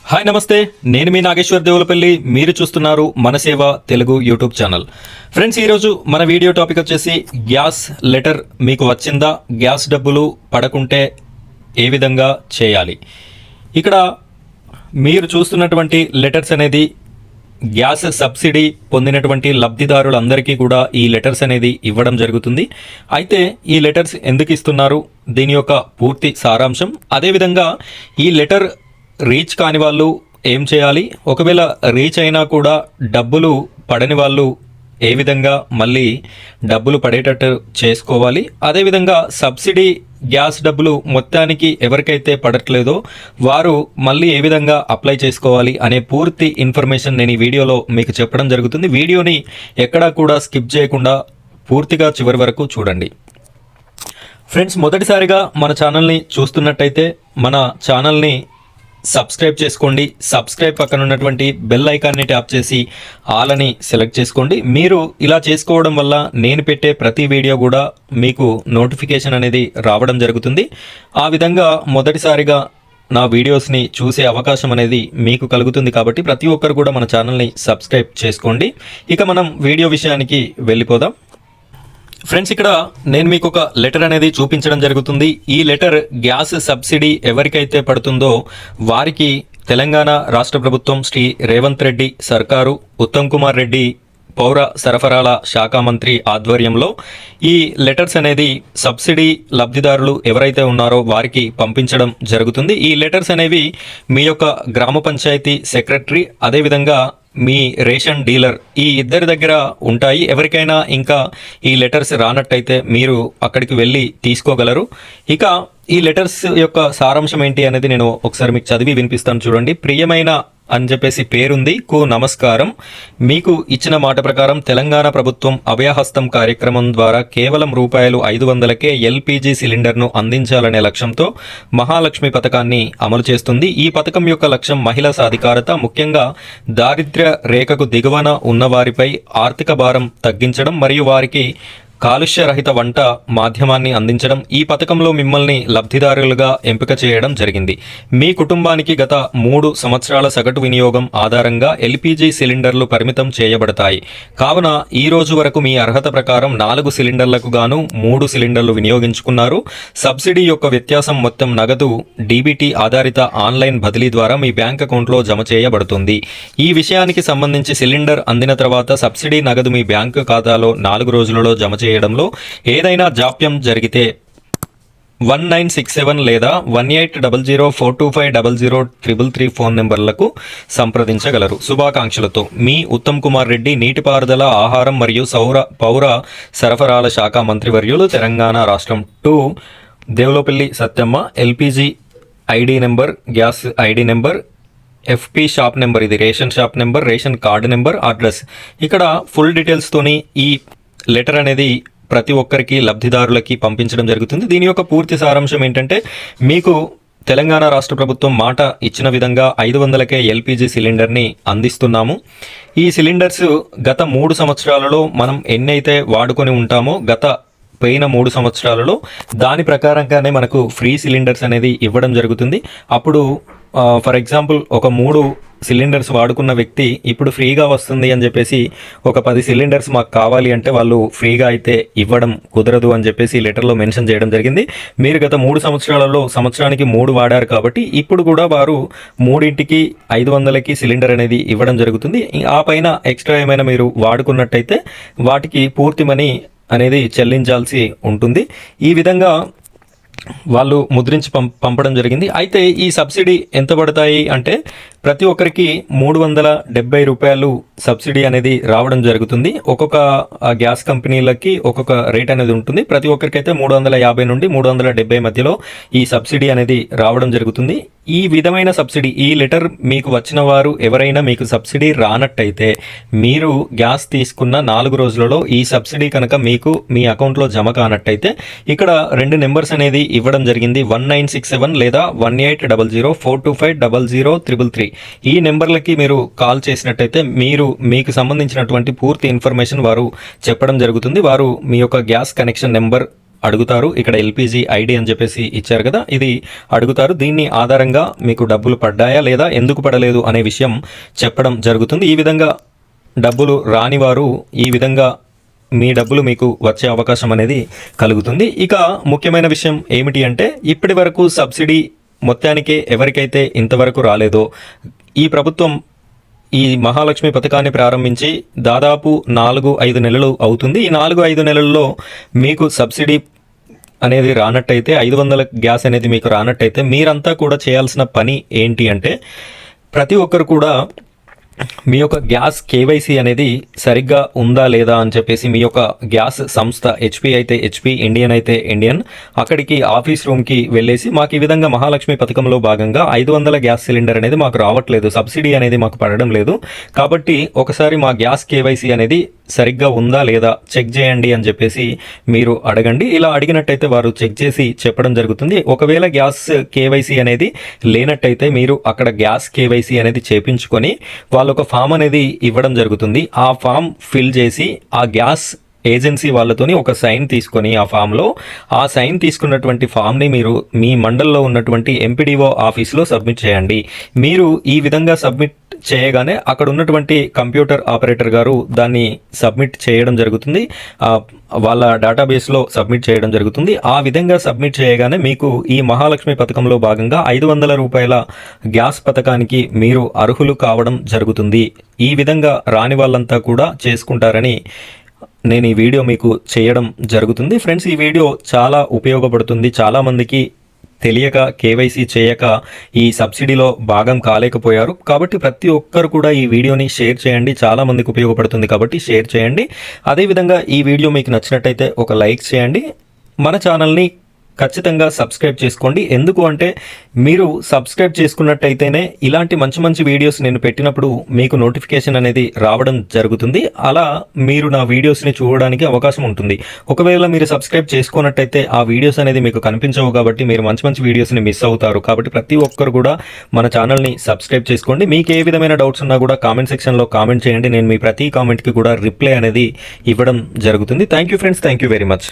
Hi నమస్తే, నేను మీ నాగేశ్వర్ దేవులపల్లి. మీరు చూస్తున్నారు మన సేవ తెలుగు యూట్యూబ్ ఛానల్. ఫ్రెండ్స్, ఈరోజు మన వీడియో టాపిక్ వచ్చేసి గ్యాస్ లెటర్ మీకు వచ్చిందా, గ్యాస్ డబ్బులు పడకుంటే ఏ విధంగా చేయాలి. ఇక్కడ మీరు చూస్తున్నటువంటి లెటర్స్ అనేది గ్యాస్ సబ్సిడీ పొందినటువంటి లబ్ధిదారులందరికీ కూడా ఈ లెటర్స్ అనేది ఇవ్వడం జరుగుతుంది. అయితే ఈ లెటర్స్ ఎందుకు ఇస్తున్నారు, దీని యొక్క పూర్తి సారాంశం, అదేవిధంగా ఈ లెటర్ రీచ్ కాని వాళ్ళు ఏం చేయాలి, ఒకవేళ రీచ్ అయినా కూడా డబ్బులు పడని వాళ్ళు ఏ విధంగా మళ్ళీ డబ్బులు పడేటట్టు చేసుకోవాలి, అదేవిధంగా సబ్సిడీ గ్యాస్ డబ్బులు మొత్తానికి ఎవరికైతే పడట్లేదో వారు మళ్ళీ ఏ విధంగా అప్లై చేసుకోవాలి అనే పూర్తి ఇన్ఫర్మేషన్ నేను ఈ వీడియోలో మీకు చెప్పడం జరుగుతుంది. వీడియోని ఎక్కడా కూడా స్కిప్ చేయకుండా పూర్తిగా చివరి వరకు చూడండి. ఫ్రెండ్స్, మొదటిసారిగా మన ఛానల్ని చూస్తున్నట్టయితే మన ఛానల్ని సబ్స్క్రైబ్ చేసుకోండి. సబ్స్క్రైబ్ పక్కన ఉన్నటువంటి బెల్ ఐకాన్ని ట్యాప్ చేసి ఆల్ అని సెలెక్ట్ చేసుకోండి. మీరు ఇలా చేసుకోవడం వల్ల నేను పెట్టే ప్రతి వీడియో కూడా మీకు నోటిఫికేషన్ అనేది రావడం జరుగుతుంది. ఆ విధంగా మొదటిసారిగా నా వీడియోస్ని చూసే అవకాశం అనేది మీకు కలుగుతుంది. కాబట్టి ప్రతి ఒక్కరు కూడా మన ఛానల్ని సబ్స్క్రైబ్ చేసుకోండి. ఇక మనం వీడియో విషయానికి వెళ్ళిపోదాం. ఫ్రెండ్స్, ఇక్కడ నేను మీకు ఒక లెటర్ అనేది చూపించడం జరుగుతుంది. ఈ లెటర్ గ్యాస్ సబ్సిడీ ఎవరికైతే పడుతుందో వారికి తెలంగాణ రాష్ట్ర ప్రభుత్వం శ్రీ రేవంత్ రెడ్డి సర్కారు, ఉత్తమ్ కుమార్ రెడ్డి పౌర సరఫరాల శాఖ మంత్రి ఆధ్వర్యంలో ఈ లెటర్స్ అనేది సబ్సిడీ లబ్ధిదారులు ఎవరైతే ఉన్నారో వారికి పంపించడం జరుగుతుంది. ఈ లెటర్స్ అనేవి మీ యొక్క గ్రామ పంచాయతీ సెక్రటరీ, అదేవిధంగా మీ రేషన్ డీలర్, ఈ ఇద్దరి దగ్గర ఉంటాయి. ఎవరికైనా ఇంకా ఈ లెటర్స్ రానట్టయితే మీరు అక్కడికి వెళ్ళి తీసుకోగలరు. ఇక ఈ లెటర్స్ యొక్క సారాంశం ఏంటి అనేది నేను ఒకసారి మీకు చదివి వినిపిస్తాను, చూడండి. ప్రియమైన అని చెప్పేసి పేరుంది. నమస్కారం. మీకు ఇచ్చిన మాట ప్రకారం తెలంగాణ ప్రభుత్వం అభయహస్తం కార్యక్రమం ద్వారా కేవలం ₹500కే ఎల్పీజీ సిలిండర్ను అందించాలనే లక్ష్యంతో మహాలక్ష్మి పథకాన్ని అమలు చేస్తుంది. ఈ పథకం యొక్క లక్ష్యం మహిళా సాధికారత, ముఖ్యంగా దారిద్ర్య రేఖకు దిగువన ఉన్నవారిపై ఆర్థిక భారం తగ్గించడం మరియు వారికి కాలుష్యరహిత వంట మాధ్యమాన్ని అందించడం. ఈ పథకంలో మిమ్మల్ని లబ్ధిదారులుగా ఎంపిక చేయడం జరిగింది. మీ కుటుంబానికి గత 3 సంవత్సరాల సగటు వినియోగం ఆధారంగా ఎల్పీజీ సిలిండర్లు పరిమితం చేయబడతాయి. కావున ఈ రోజు వరకు మీ అర్హత ప్రకారం 4 సిలిండర్లకు గాను 3 సిలిండర్లు వినియోగించుకున్నారు. సబ్సిడీ యొక్క వ్యత్యాసం మొత్తం నగదు డీబీటీ ఆధారిత ఆన్లైన్ బదిలీ ద్వారా మీ బ్యాంక్ అకౌంట్లో జమ చేయబడుతుంది. ఈ విషయానికి సంబంధించి సిలిండర్ అందిన తర్వాత సబ్సిడీ నగదు మీ బ్యాంకు ఖాతాలో 4 రోజులలో జమ చేయడంలో ఏదైనా జాప్యం జరిగితే 1967 లేదా 180042500333 ఫోన్ నెంబర్లకు సంప్రదించగలరు. శుభాకాంక్షలతో మీ ఉత్తమ్ కుమార్ రెడ్డి, నీటిపారుదల, ఆహారం మరియు పౌర సరఫరాల శాఖ మంత్రివర్యులు, తెలంగాణ రాష్ట్రం. 2 Devulapalli Satyamma. LPG ID number, gas ID number, FP shop number, ఇది ration shop number, ration card number, address. ఇక్కడ ఫుల్ డీటెయిల్స్తోని ఈ లెటర్ అనేది ప్రతి ఒక్కరికి లబ్ధిదారులకి పంపించడం జరుగుతుంది. దీని యొక్క పూర్తి సారాంశం ఏంటంటే, మీకు తెలంగాణ రాష్ట్ర ప్రభుత్వం మాట ఇచ్చిన విధంగా 500కే ఎల్పీజీ సిలిండర్ని అందిస్తున్నాము. ఈ సిలిండర్స్ గత 3 సంవత్సరాలలో మనం ఎన్నైతే వాడుకొని ఉంటామో పోయిన 3 సంవత్సరాలలో దాని ప్రకారంగానే మనకు ఫ్రీ సిలిండర్స్ అనేది ఇవ్వడం జరుగుతుంది. అప్పుడు ఫర్ ఎగ్జాంపుల్ ఒక 3 సిలిండర్స్ వాడుకున్న వ్యక్తి ఇప్పుడు ఫ్రీగా వస్తుంది అని చెప్పేసి ఒక 10 సిలిండర్స్ మాకు కావాలి అంటే వాళ్ళు ఫ్రీగా అయితే ఇవ్వడం కుదరదు అని చెప్పేసి లెటర్లో మెన్షన్ చేయడం జరిగింది. మీరు గత 3 సంవత్సరాలలో సంవత్సరానికి 3 వాడారు కాబట్టి ఇప్పుడు కూడా వారు 3ంటికి 500కి సిలిండర్ అనేది ఇవ్వడం జరుగుతుంది. ఆ పైన ఎక్స్ట్రా ఏమైనా మీరు వాడుకున్నట్టయితే వాటికి పూర్తి మనీ అనేది చెల్లించాల్సి ఉంటుంది. ఈ విధంగా వాళ్ళు ముద్రించి పంపడం జరిగింది. అయితే ఈ సబ్సిడీ ఎంత పడతాయి అంటే ప్రతి ఒక్కరికి ₹370 సబ్సిడీ అనేది రావడం జరుగుతుంది. ఒక్కొక్క గ్యాస్ కంపెనీలకి ఒక్కొక్క రేట్ అనేది ఉంటుంది. ప్రతి ఒక్కరికైతే 350 నుండి 370 మధ్యలో ఈ సబ్సిడీ అనేది రావడం జరుగుతుంది. ఈ విధమైన సబ్సిడీ, ఈ లెటర్ మీకు వచ్చిన వారు ఎవరైనా మీకు సబ్సిడీ రానట్టయితే మీరు గ్యాస్ తీసుకున్న 4 రోజులలో ఈ సబ్సిడీ కనుక మీకు మీ అకౌంట్లో జమ కానట్టయితే ఇక్కడ 2 నెంబర్స్ అనేది ఇవ్వడం జరిగింది. 1967 లేదా 180042500333. ఈ నెంబర్లకి మీరు కాల్ చేసినట్టయితే మీకు సంబంధించినటువంటి పూర్తి ఇన్ఫర్మేషన్ వారు చెప్పడం జరుగుతుంది. వారు మీ యొక్క గ్యాస్ కనెక్షన్ నెంబర్, అడుగుతారు. ఇక్కడ ఎల్పిజి ఐడి అని చెప్పేసి ఇచ్చారు కదా, ఇది అడుగుతారు. దీన్ని ఆధారంగా మీకు డబ్బులు పడ్డాయా లేదా, ఎందుకు పడలేదు అనే విషయం చెప్పడం జరుగుతుంది. ఈ విధంగా డబ్బులు రాని వారు ఈ విధంగా మీ డబ్బులు మీకు వచ్చే అవకాశం అనేది కలుగుతుంది. ఇక ముఖ్యమైన విషయం ఏమిటి అంటే, ఇప్పటి వరకు సబ్సిడీ మొత్తానికే ఎవరికైతే ఇంతవరకు రాలేదో, ఈ ప్రభుత్వం ఈ మహాలక్ష్మి పథకాన్ని ప్రారంభించి దాదాపు 4-5 నెలలు అవుతుంది. ఈ 4-5 నెలల్లో మీకు సబ్సిడీ అనేది రానట్టయితే, 500 గ్యాస్ అనేది మీకు రానట్టయితే, మీరంతా కూడా చేయాల్సిన పని ఏంటి అంటే, ప్రతి ఒక్కరు కూడా మీ యొక్క గ్యాస్ కేవైసీ అనేది సరిగ్గా ఉందా లేదా అని చెప్పేసి మీ యొక్క గ్యాస్ సంస్థ హెచ్పి అయితే హెచ్పి, ఇండియన్ అయితే ఇండియన్, అక్కడికి ఆఫీస్ రూమ్కి వెళ్ళేసి మాకు ఈ విధంగా మహాలక్ష్మి పథకంలో భాగంగా 500 గ్యాస్ సిలిండర్ అనేది మాకు రావట్లేదు, సబ్సిడీ అనేది మాకు పడడం లేదు, కాబట్టి ఒకసారి మా గ్యాస్ కేవైసీ అనేది సరిగ్గా ఉందా లేదా చెక్ చేయండి అని చెప్పేసి మీరు అడగండి. ఇలా అడిగినట్టయితే వారు చెక్ చేసి చెప్పడం జరుగుతుంది. ఒకవేళ గ్యాస్ కేవైసీ అనేది లేనట్టయితే మీరు అక్కడ గ్యాస్ కేవైసీ అనేది చేపించుకొని వాళ్ళు ఒక ఫామ్ అనేది ఇవ్వడం జరుగుతుంది. ఆ ఫామ్ ఫిల్ చేసి ఆ గ్యాస్ ఏజెన్సీ వాళ్ళతోని ఒక సైన్ తీసుకొని ఆ ఫామ్లో, ఆ సైన్ తీసుకున్నటువంటి ఫామ్ని మీరు మీ మండల్లో ఉన్నటువంటి ఎంపీడీఓ ఆఫీస్లో సబ్మిట్ చేయండి. మీరు ఈ విధంగా సబ్మిట్ చేయగానే అక్కడ ఉన్నటువంటి కంప్యూటర్ ఆపరేటర్ గారు దాన్ని సబ్మిట్ చేయడం జరుగుతుంది, వాళ్ళ డేటాబేస్లో సబ్మిట్ చేయడం జరుగుతుంది. ఆ విధంగా సబ్మిట్ చేయగానే మీకు ఈ మహాలక్ష్మి పథకంలో భాగంగా 500 రూపాయల గ్యాస్ పథకానికి మీరు అర్హులు కావడం జరుగుతుంది. ఈ విధంగా రాని వాళ్ళంతా కూడా చేసుకుంటారని నేను ఈ వీడియో మీకు చేయడం జరుగుతుంది. ఫ్రెండ్స్, ఈ వీడియో చాలా ఉపయోగపడుతుంది. చాలామందికి తెలియక కేవైసీ చేయక ఈ సబ్సిడీలో భాగం కాలేకపోయారు. కాబట్టి ప్రతి ఒక్కరు కూడా ఈ వీడియోని షేర్ చేయండి. చాలా మందికి ఉపయోగపడుతుంది కాబట్టి షేర్ చేయండి. అదేవిధంగా ఈ వీడియో మీకు నచ్చినట్టయితే ఒక లైక్ చేయండి. మన ఛానల్ని ఖచ్చితంగా సబ్స్క్రైబ్ చేసుకోండి. ఎందుకు అంటే, మీరు సబ్స్క్రైబ్ చేసుకున్నట్టయితేనే ఇలాంటి మంచి మంచి వీడియోస్ నేను పెట్టినప్పుడు మీకు నోటిఫికేషన్ అనేది రావడం జరుగుతుంది. అలా మీరు నా వీడియోస్ని చూడడానికి అవకాశం ఉంటుంది. ఒకవేళ మీరు సబ్స్క్రైబ్ చేసుకున్నట్టయితే ఆ వీడియోస్ అనేది మీకు కనిపించవు, కాబట్టి మీరు మంచి మంచి వీడియోస్ని మిస్ అవుతారు. కాబట్టి ప్రతి ఒక్కరు కూడా మన ఛానల్ని సబ్స్క్రైబ్ చేసుకోండి. మీకు ఏ విధమైన డౌట్స్ ఉన్నా కూడా కామెంట్ సెక్షన్లో కామెంట్ చేయండి. నేను మీ ప్రతి కామెంట్కి కూడా రిప్లై అనేది ఇవ్వడం జరుగుతుంది. Thank you friends, thank you very much.